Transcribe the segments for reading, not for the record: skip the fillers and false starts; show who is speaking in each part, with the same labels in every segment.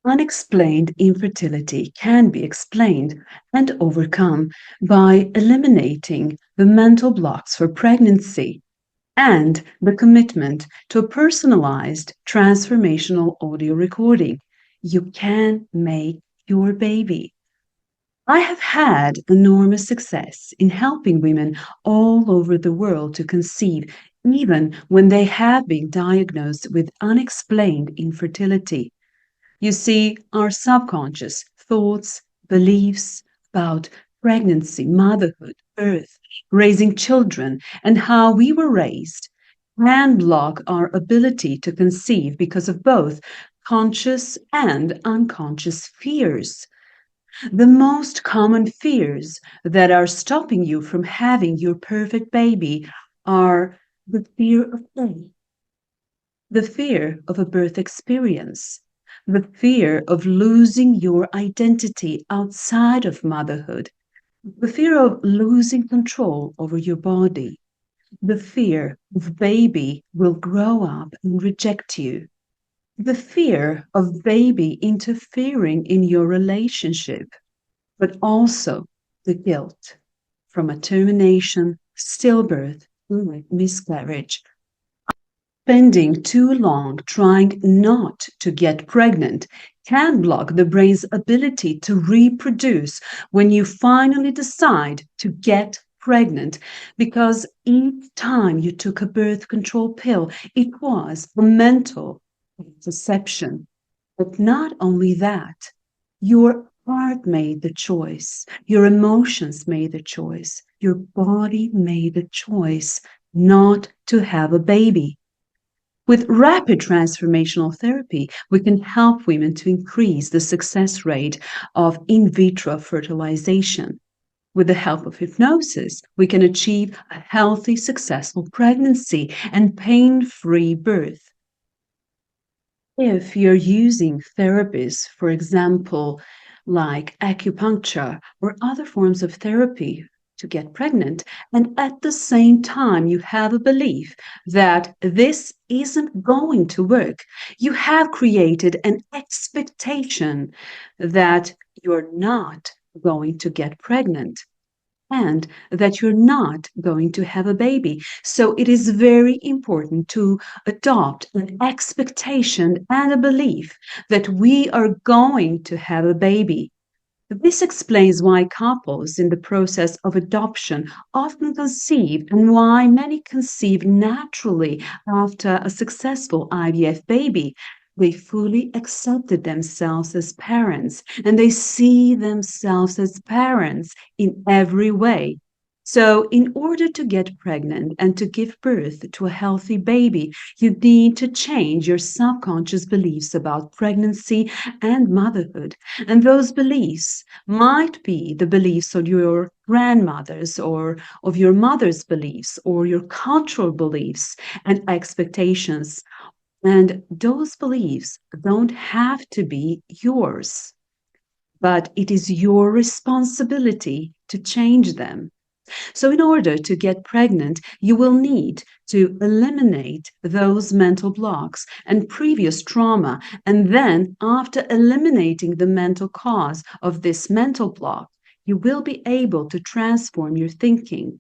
Speaker 1: Unexplained infertility can be explained and overcome by eliminating the mental blocks for pregnancy and the commitment to a personalized transformational audio recording. You can make your baby. I have had enormous success in helping women all over the world to conceive, even when they have been diagnosed with unexplained infertility. You see, our subconscious thoughts, beliefs about pregnancy, motherhood, birth, raising children, and how we were raised can block our ability to conceive because of both conscious and unconscious fears. The most common fears that are stopping you from having your perfect baby are the fear of pain, the fear of a birth experience, the fear of losing your identity outside of motherhood, the fear of losing control over your body, the fear of baby will grow up and reject you, the fear of baby interfering in your relationship, but also the guilt from a termination, stillbirth, or miscarriage. Spending too long trying not to get pregnant can block the brain's ability to reproduce when you finally decide to get pregnant, because each time you took a birth control pill, it was a mental deception. But not only that, your heart made the choice, your emotions made the choice, your body made the choice not to have a baby. With rapid transformational therapy, we can help women to increase the success rate of in vitro fertilization. With the help of hypnosis, we can achieve a healthy, successful pregnancy and pain-free birth. If you're using therapies, for example, like acupuncture or other forms of therapy to get pregnant, and at the same time you have a belief that this isn't going to work, you have created an expectation that you're not going to get pregnant and that you're not going to have a baby. So it is very important to adopt an expectation and a belief that we are going to have a baby. This explains why couples in the process of adoption often conceive and why many conceive naturally after a successful IVF baby. They fully accepted themselves as parents and they see themselves as parents in every way. So, in order to get pregnant and to give birth to a healthy baby, you need to change your subconscious beliefs about pregnancy and motherhood. And those beliefs might be the beliefs of your grandmother's or of your mother's beliefs or your cultural beliefs and expectations. And those beliefs don't have to be yours, but it is your responsibility to change them. So, in order to get pregnant, you will need to eliminate those mental blocks and previous trauma. And then, after eliminating the mental cause of this mental block, you will be able to transform your thinking.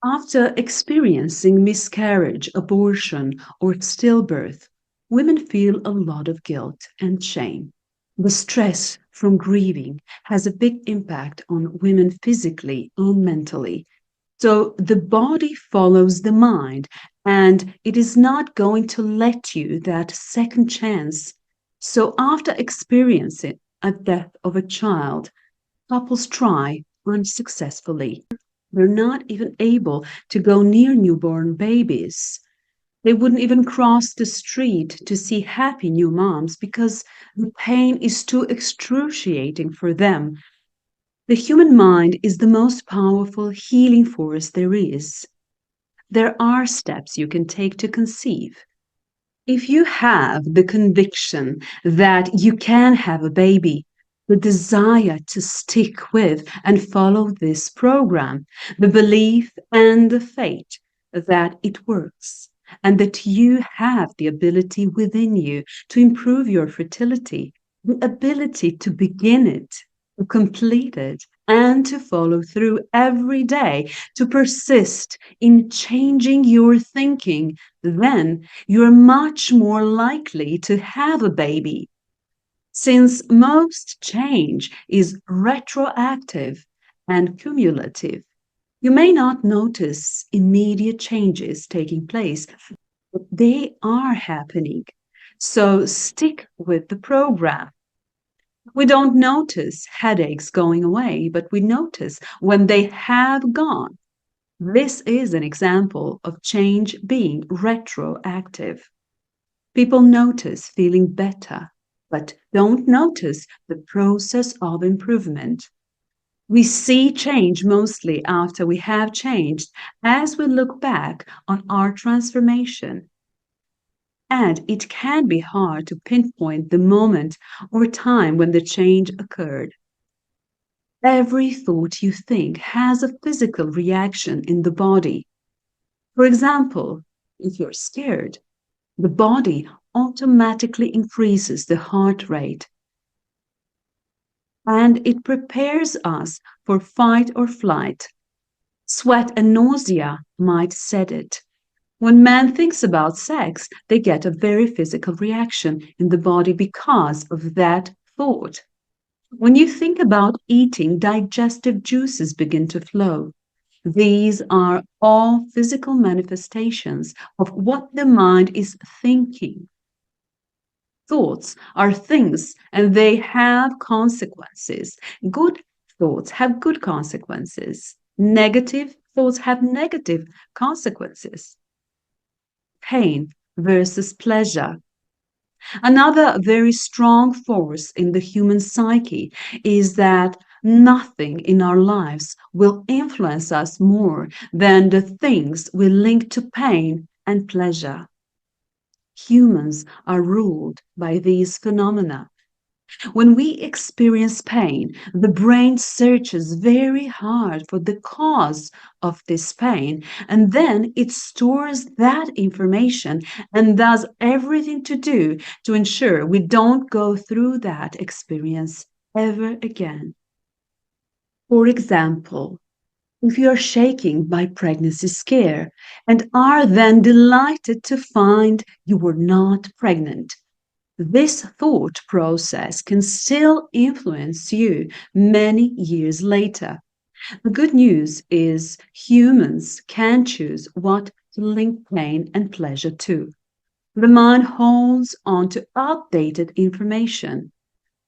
Speaker 1: After experiencing miscarriage, abortion, or stillbirth, women feel a lot of guilt and shame. The stress from grieving has a big impact on women physically and mentally. So the body follows the mind, and it is not going to let you that second chance. So after experiencing a death of a child, couples try unsuccessfully. They're not even able to go near newborn babies. They wouldn't even cross the street to see happy new moms because the pain is too excruciating for them. The human mind is the most powerful healing force there is. There are steps you can take to conceive. If you have the conviction that you can have a baby, the desire to stick with and follow this program, the belief and the faith that it works, and that you have the ability within you to improve your fertility, the ability to begin it, to complete it, and to follow through every day, to persist in changing your thinking, then you're much more likely to have a baby. Since most change is retroactive and cumulative, you may not notice immediate changes taking place, but they are happening. So stick with the program. We don't notice headaches going away, but we notice when they have gone. This is an example of change being retroactive. People notice feeling better, but don't notice the process of improvement. We see change mostly after we have changed, as we look back on our transformation. And it can be hard to pinpoint the moment or time when the change occurred. Every thought you think has a physical reaction in the body. For example, if you're scared, the body automatically increases the heart rate, and it prepares us for fight or flight. Sweat and nausea might set it. When man thinks about sex, they get a very physical reaction in the body because of that thought. When you think about eating, digestive juices begin to flow. These are all physical manifestations of what the mind is thinking. Thoughts are things and they have consequences. Good thoughts have good consequences. Negative thoughts have negative consequences. Pain versus pleasure. Another very strong force in the human psyche is that nothing in our lives will influence us more than the things we link to pain and pleasure. Humans are ruled by these phenomena. When we experience pain, the brain searches very hard for the cause of this pain, and then it stores that information and does everything to do to ensure we don't go through that experience ever again. For example, if you are shaking by pregnancy scare and are then delighted to find you were not pregnant, this thought process can still influence you many years later. The good news is humans can choose what to link pain and pleasure to. The mind holds on to outdated information.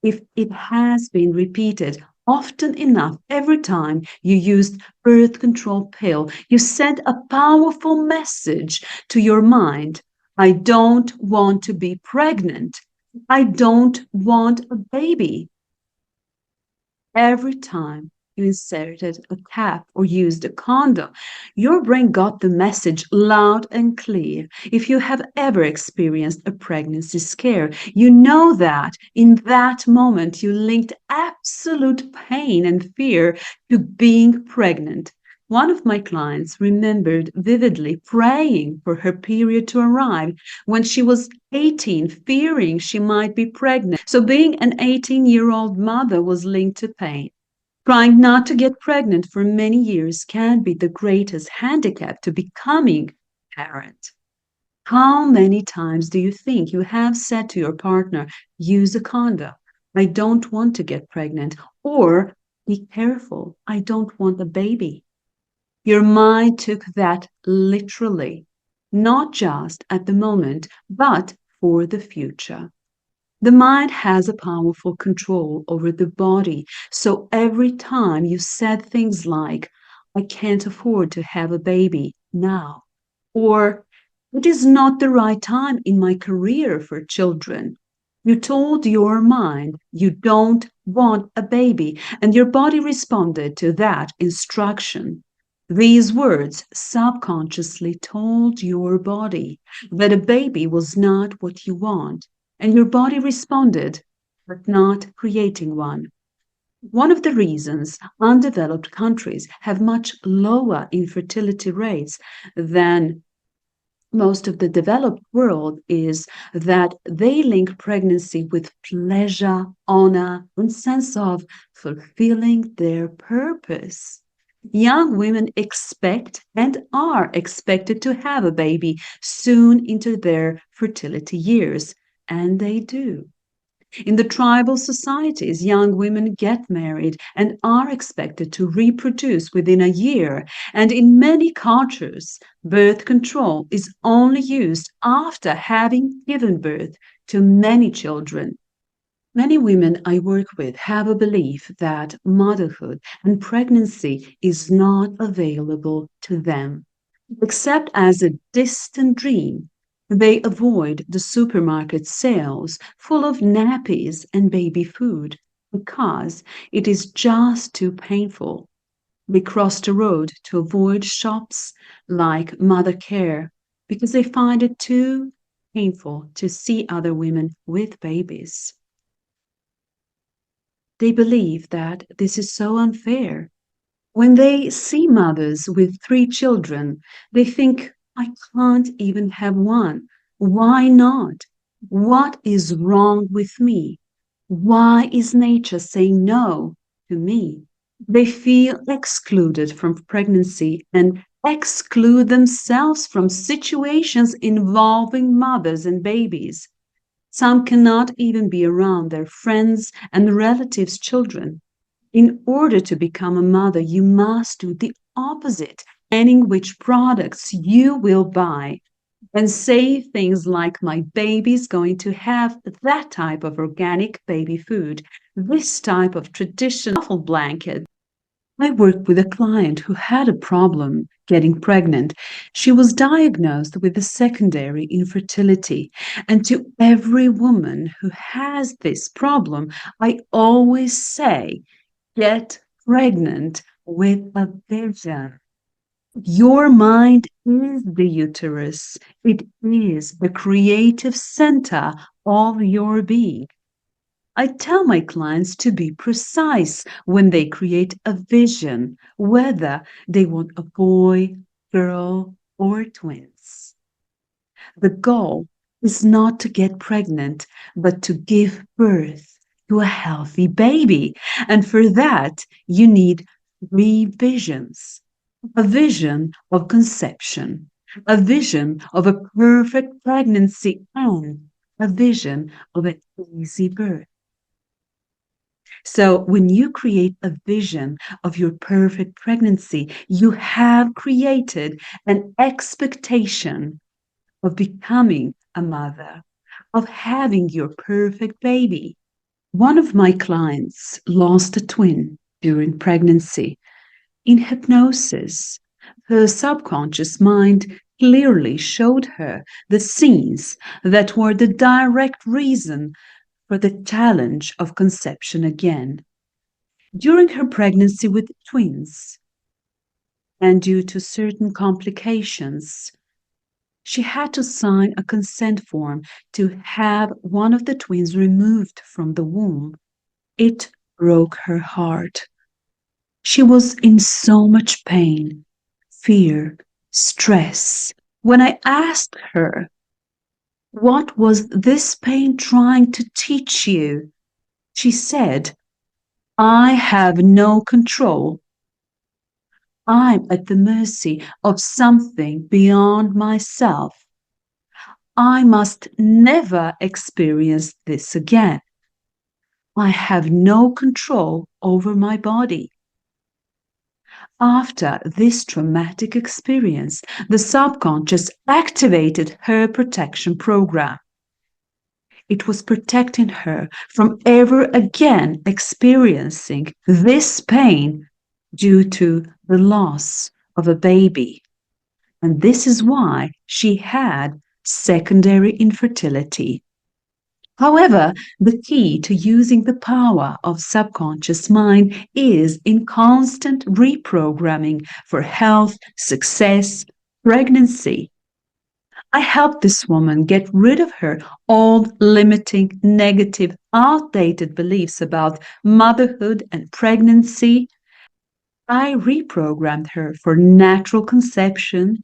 Speaker 1: If it has been repeated often enough, every time you used birth control pill, you sent a powerful message to your mind. I don't want to be pregnant. I don't want a baby. Every time you inserted a cap or used a condom, your brain got the message loud and clear. If you have ever experienced a pregnancy scare, you know that in that moment you linked absolute pain and fear to being pregnant. One of my clients remembered vividly praying for her period to arrive when she was 18, fearing she might be pregnant. So being an 18-year-old mother was linked to pain. Trying not to get pregnant for many years can be the greatest handicap to becoming a parent. How many times do you think you have said to your partner, use a condom, I don't want to get pregnant, or be careful, I don't want a baby? Your mind took that literally, not just at the moment, but for the future. The mind has a powerful control over the body, so every time you said things like, I can't afford to have a baby now, or it is not the right time in my career for children, you told your mind you don't want a baby, and your body responded to that instruction. These words subconsciously told your body that a baby was not what you want, and your body responded, but not creating one. One of the reasons undeveloped countries have much lower infertility rates than most of the developed world is that they link pregnancy with pleasure, honor, and sense of fulfilling their purpose. Young women expect and are expected to have a baby soon into their fertility years, and they do. In the tribal societies, young women get married and are expected to reproduce within a year, and in many cultures, birth control is only used after having given birth to many children. Many women I work with have a belief that motherhood and pregnancy is not available to them, except as a distant dream. They avoid the supermarket sales full of nappies and baby food because it is just too painful. They cross the road to avoid shops like Mother Care because they find it too painful to see other women with babies. They believe that this is so unfair. When they see mothers with 3 children, they think, I can't even have one. Why not? What is wrong with me? Why is nature saying no to me? They feel excluded from pregnancy and exclude themselves from situations involving mothers and babies. Some cannot even be around their friends and relatives' children. In order to become a mother, you must do the opposite, planning which products you will buy, and say things like, my baby's going to have that type of organic baby food, this type of traditional duffel blanket. I worked with a client who had a problem getting pregnant. She was diagnosed with a secondary infertility. And to every woman who has this problem, I always say, get pregnant with a vision. Your mind is the uterus. It is the creative center of your being. I tell my clients to be precise when they create a vision, whether they want a boy, girl, or twins. The goal is not to get pregnant, but to give birth to a healthy baby. And for that, you need 3 visions: a vision of conception, a vision of a perfect pregnancy, and a vision of an easy birth. So, when you create a vision of your perfect pregnancy, you have created an expectation of becoming a mother, of having your perfect baby. One of my clients lost a twin during pregnancy. In hypnosis, her subconscious mind clearly showed her the scenes that were the direct reason for the challenge of conception again. During her pregnancy with twins, and due to certain complications, she had to sign a consent form to have one of the twins removed from the womb. It broke her heart. She was in so much pain, fear, stress. When I asked her, what was this pain trying to teach you? She said, I have no control. I'm at the mercy of something beyond myself. I must never experience this again. I have no control over my body. After this traumatic experience, the subconscious activated her protection program. It was protecting her from ever again experiencing this pain due to the loss of a baby. And this is why she had secondary infertility. However, the key to using the power of subconscious mind is in constant reprogramming for health, success, pregnancy. I helped this woman get rid of her old, limiting, negative, outdated beliefs about motherhood and pregnancy. I reprogrammed her for natural conception,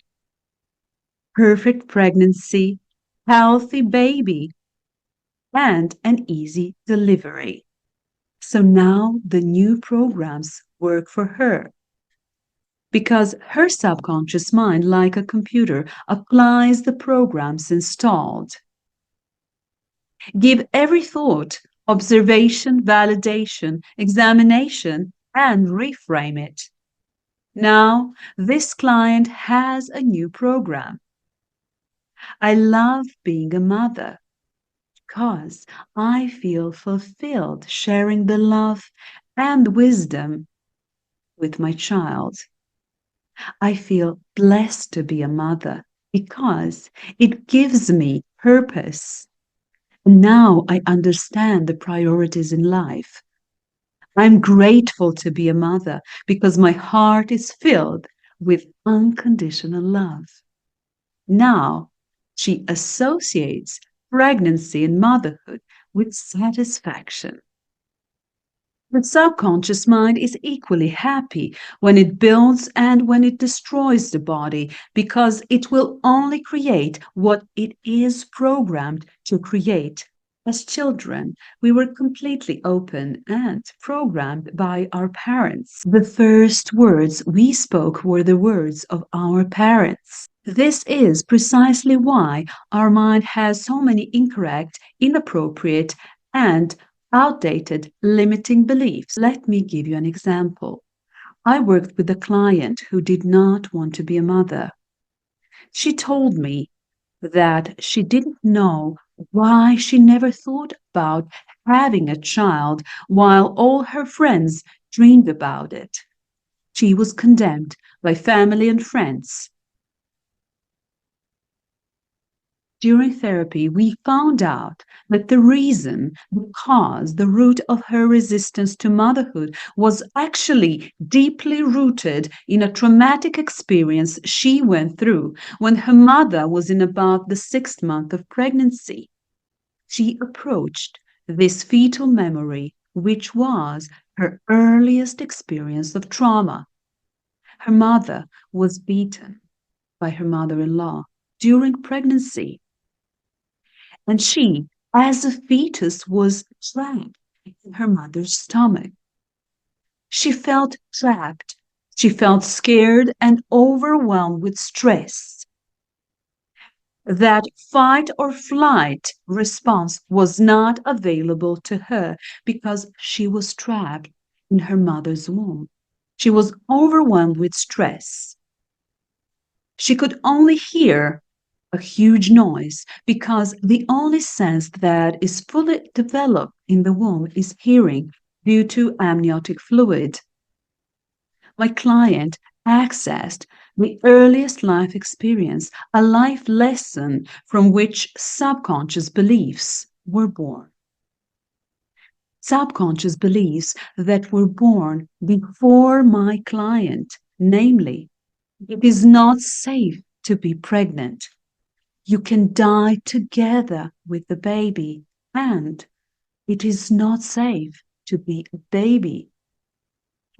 Speaker 1: perfect pregnancy, healthy baby, and an easy delivery. So now the new programs work for her because her subconscious mind, like a computer, applies the programs installed. Give every thought, observation, validation, examination, and reframe it. Now, this client has a new program. I love being a mother because I feel fulfilled sharing the love and wisdom with my child. I feel blessed to be a mother because it gives me purpose. Now I understand the priorities in life. I'm grateful to be a mother because my heart is filled with unconditional love. Now she associates pregnancy and motherhood with satisfaction. The subconscious mind is equally happy when it builds and when it destroys the body because it will only create what it is programmed to create. As children, we were completely open and programmed by our parents. The first words we spoke were the words of our parents. This is precisely why our mind has so many incorrect, inappropriate, and outdated, limiting beliefs. Let me give you an example. I worked with a client who did not want to be a mother. She told me that she didn't know why she never thought about having a child while all her friends dreamed about it. She was condemned by family and friends. During therapy, we found out that the reason, the cause, the root of her resistance to motherhood was actually deeply rooted in a traumatic experience she went through when her mother was in about the 6th month of pregnancy. She approached this fetal memory, which was her earliest experience of trauma. Her mother was beaten by her mother-in-law during pregnancy. And she, as a fetus, was trapped in her mother's stomach. She felt trapped. She felt scared and overwhelmed with stress. That fight or flight response was not available to her because she was trapped in her mother's womb. She was overwhelmed with stress. She could only hear a huge noise because the only sense that is fully developed in the womb is hearing due to amniotic fluid. My client accessed the earliest life experience, a life lesson from which subconscious beliefs were born. Subconscious beliefs that were born before my client, namely, it is not safe to be pregnant. You can die together with the baby, and it is not safe to be a baby.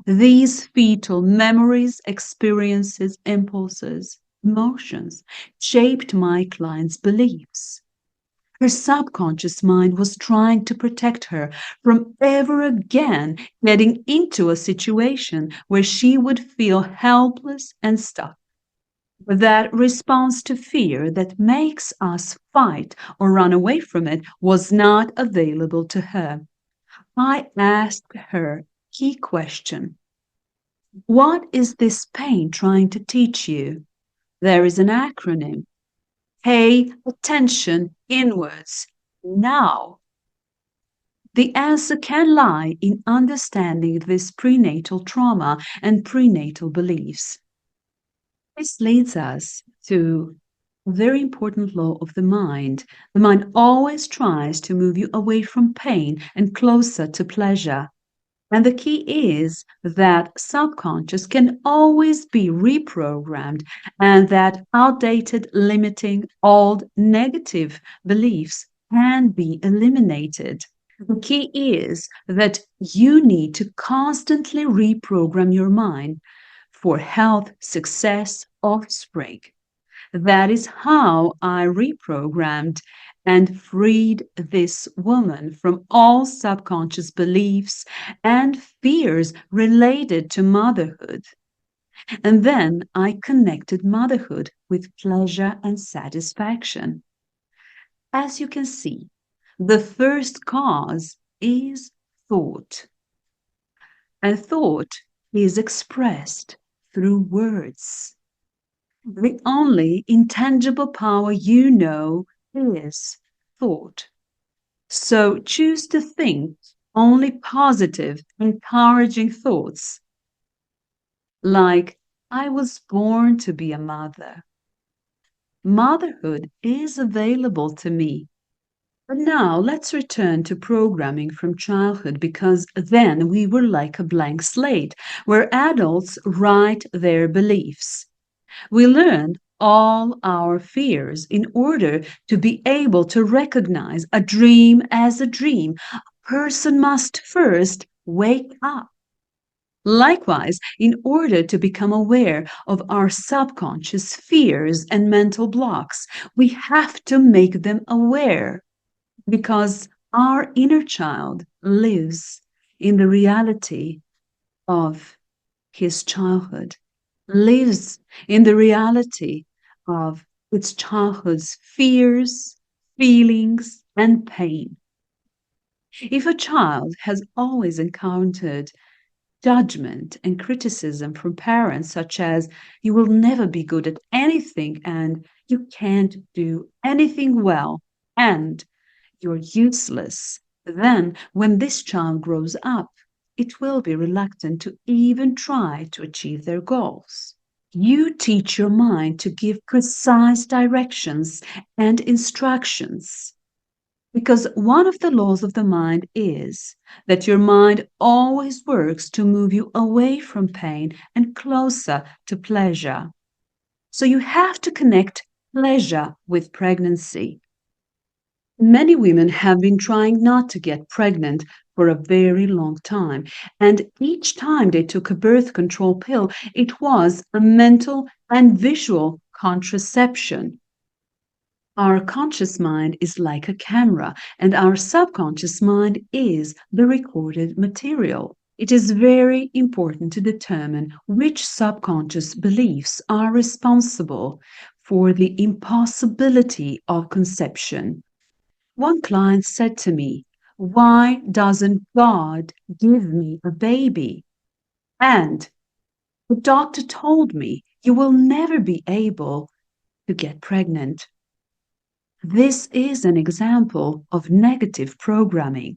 Speaker 1: These fetal memories, experiences, impulses, emotions shaped my client's beliefs. Her subconscious mind was trying to protect her from ever again getting into a situation where she would feel helpless and stuck. That response to fear that makes us fight or run away from it was not available to her. I asked her a key question. What is this pain trying to teach you? There is an acronym. Pay attention inwards now. The answer can lie in understanding this prenatal trauma and prenatal beliefs. This leads us to a very important law of the mind. The mind always tries to move you away from pain and closer to pleasure. And the key is that subconscious can always be reprogrammed and that outdated, limiting, old, negative beliefs can be eliminated. The key is that you need to constantly reprogram your mind for health, success, offspring. That is how I reprogrammed and freed this woman from all subconscious beliefs and fears related to motherhood. And then I connected motherhood with pleasure and satisfaction. As you can see, the first cause is thought, and thought is expressed through words. The only intangible power you know is thought. So choose to think only positive, encouraging thoughts like, I was born to be a mother. Motherhood is available to me. But now let's return to programming from childhood because then we were like a blank slate where adults write their beliefs. We learned all our fears in order to be able to recognize a dream as a dream. A person must first wake up. Likewise, in order to become aware of our subconscious fears and mental blocks, we have to make them aware because our inner child lives in the reality of his childhood, lives in the reality of its childhood's fears, feelings, and pain. If a child has always encountered judgment and criticism from parents, such as, you will never be good at anything, and you can't do anything well, and you're useless, then when this child grows up, it will be reluctant to even try to achieve their goals. You teach your mind to give precise directions and instructions because one of the laws of the mind is that your mind always works to move you away from pain and closer to pleasure. So you have to connect pleasure with pregnancy. Many women have been trying not to get pregnant for a very long time, and each time they took a birth control pill, it was a mental and visual contraception. Our conscious mind is like a camera, and our subconscious mind is the recorded material. It is very important to determine which subconscious beliefs are responsible for the impossibility of conception. One client said to me, why doesn't God give me a baby? And the doctor told me, you will never be able to get pregnant. This is an example of negative programming.